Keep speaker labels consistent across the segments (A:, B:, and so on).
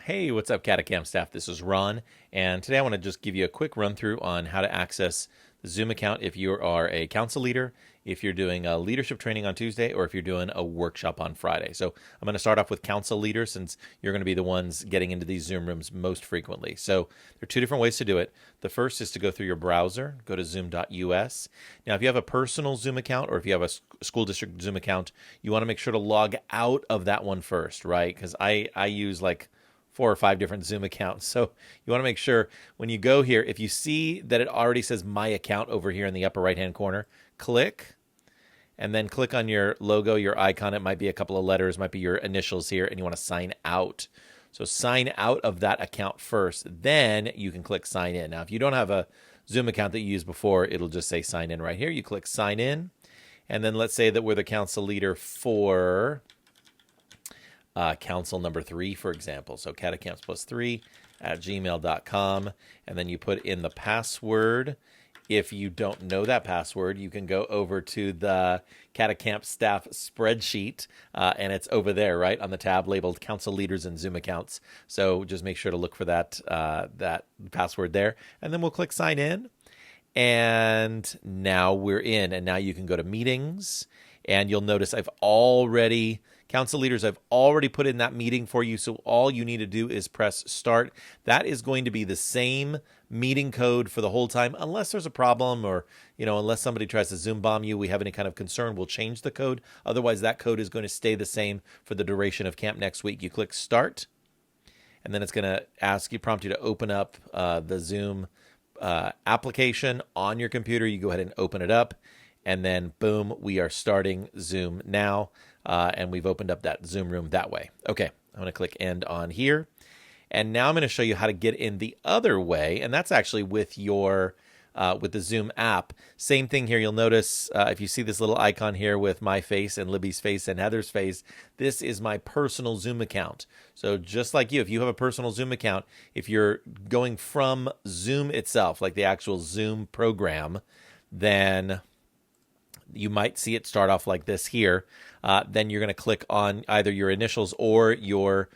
A: Hey, what's up, Catacamp staff? This is Ron, and today I want to just give you a quick run through on how to access the Zoom account if you are a council leader, if you're doing a leadership training on Tuesday, or if you're doing a workshop on Friday. So I'm going to start off with council leaders since you're going to be the ones getting into these Zoom rooms most frequently. So there are two different ways to do it. The first is to go through your browser, go to zoom.us. Now, if you have a personal Zoom account or if you have a school district Zoom account, you want to make sure to log out of that one first, right? Because I use like 4 or 5 different Zoom accounts. So you want to make sure when you go here, if you see that it already says my account over here in the upper right hand corner, click and then click on your logo, your icon. It might be a couple of letters, might be your initials here, and you want to sign out. So sign out of that account first, then you can click sign in. Now, if you don't have a Zoom account that you used before, it'll just say sign in right here. You click sign in, and then let's say that we're the council leader for council number 3, for example. So catacamps3@gmail.com. And then you put in the password. If you don't know that password, you can go over to the Catacamp staff spreadsheet, and it's over there, right, on the tab labeled Council Leaders and Zoom Accounts. So just make sure to look for that password there. And then we'll click Sign In. And now we're in. And now you can go to Meetings. And you'll notice council leaders, I've already put in that meeting for you. So all you need to do is press start. That is going to be the same meeting code for the whole time, unless there's a problem or, unless somebody tries to Zoom bomb you, we have any kind of concern, we'll change the code. Otherwise, that code is going to stay the same for the duration of camp next week. You click start, and then it's going to prompt you to open up the Zoom application on your computer. You go ahead and open it up. And then, boom, we are starting Zoom now, and we've opened up that Zoom room that way. Okay, I'm going to click End on here. And now I'm going to show you how to get in the other way, and that's actually with your with the Zoom app. Same thing here. You'll notice if you see this little icon here with my face and Libby's face and Heather's face, this is my personal Zoom account. So just like you, if you have a personal Zoom account, if you're going from Zoom itself, like the actual Zoom program, then you might see it start off like this here. Then you're going to click on either your initials or your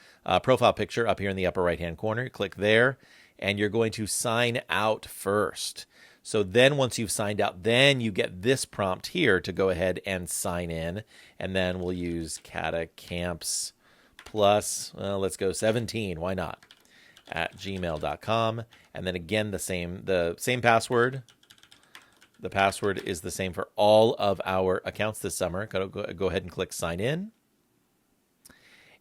A: profile picture up here in the upper right-hand corner. You click there, and you're going to sign out first. So then once you've signed out, then you get this prompt here to go ahead and sign in. And then we'll use Catacamps plus, let's go 17, why not, @gmail.com. And then again, the same password. The password is the same for all of our accounts this summer. Go ahead and click sign in.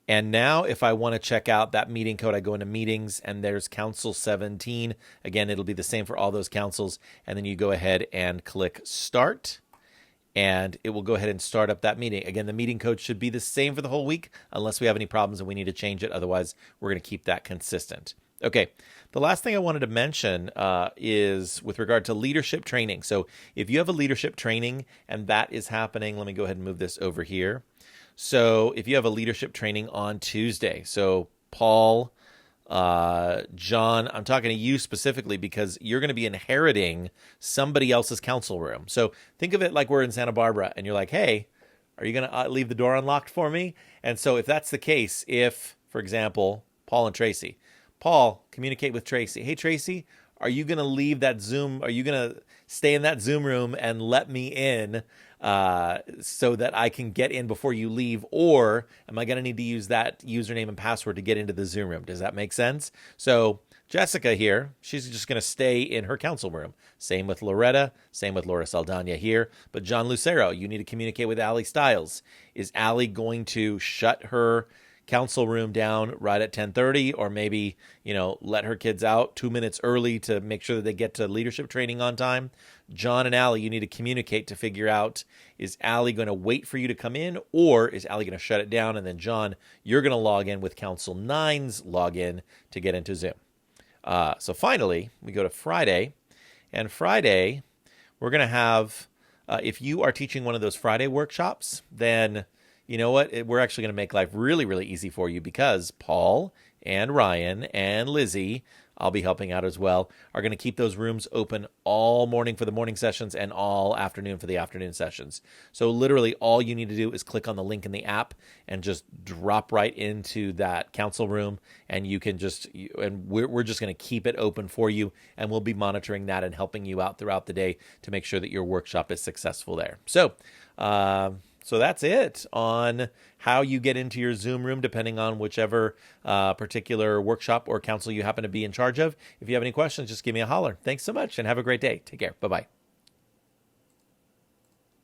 A: And now if I want to check out that meeting code, I go into meetings and there's council 17. Again, it'll be the same for all those councils. And then you go ahead and click start, and it will go ahead and start up that meeting. Again, the meeting code should be the same for the whole week unless we have any problems and we need to change it. Otherwise, we're going to keep that consistent. Okay, the last thing I wanted to mention is with regard to leadership training. So if you have a leadership training and that is happening, let me go ahead and move this over here. So if you have a leadership training on Tuesday, so Paul, John, I'm talking to you specifically because you're going to be inheriting somebody else's council room. So think of it like we're in Santa Barbara and you're like, hey, are you going to leave the door unlocked for me? And so if that's the case, if, for example, Paul and Tracy, Paul, communicate with Tracy. Hey, Tracy, are you going to leave that Zoom? Are you going to stay in that Zoom room and let me in so that I can get in before you leave? Or am I going to need to use that username and password to get into the Zoom room? Does that make sense? So Jessica here, she's just going to stay in her council room. Same with Loretta. Same with Laura Saldana here. But John Lucero, you need to communicate with Allie Stiles. Is Allie going to shut her council room down right at 10:30, or maybe, let her kids out 2 minutes early to make sure that they get to leadership training on time? John and Allie, you need to communicate to figure out, is Allie going to wait for you to come in, or is Allie going to shut it down? And then John, you're going to log in with Council 9's login to get into Zoom. So finally, we go to Friday, and Friday, we're going to have, if you are teaching one of those Friday workshops, then you know what? We're actually going to make life really, really easy for you because Paul and Ryan and Lizzie I'll be helping out as well, are going to keep those rooms open all morning for the morning sessions and all afternoon for the afternoon sessions. So literally all you need to do is click on the link in the app and just drop right into that council room, and you can we're just going to keep it open for you, and we'll be monitoring that and helping you out throughout the day to make sure that your workshop is successful there. So that's it on how you get into your Zoom room, depending on whichever particular workshop or council you happen to be in charge of. If you have any questions, just give me a holler. Thanks so much and have a great day. Take care. Bye-bye.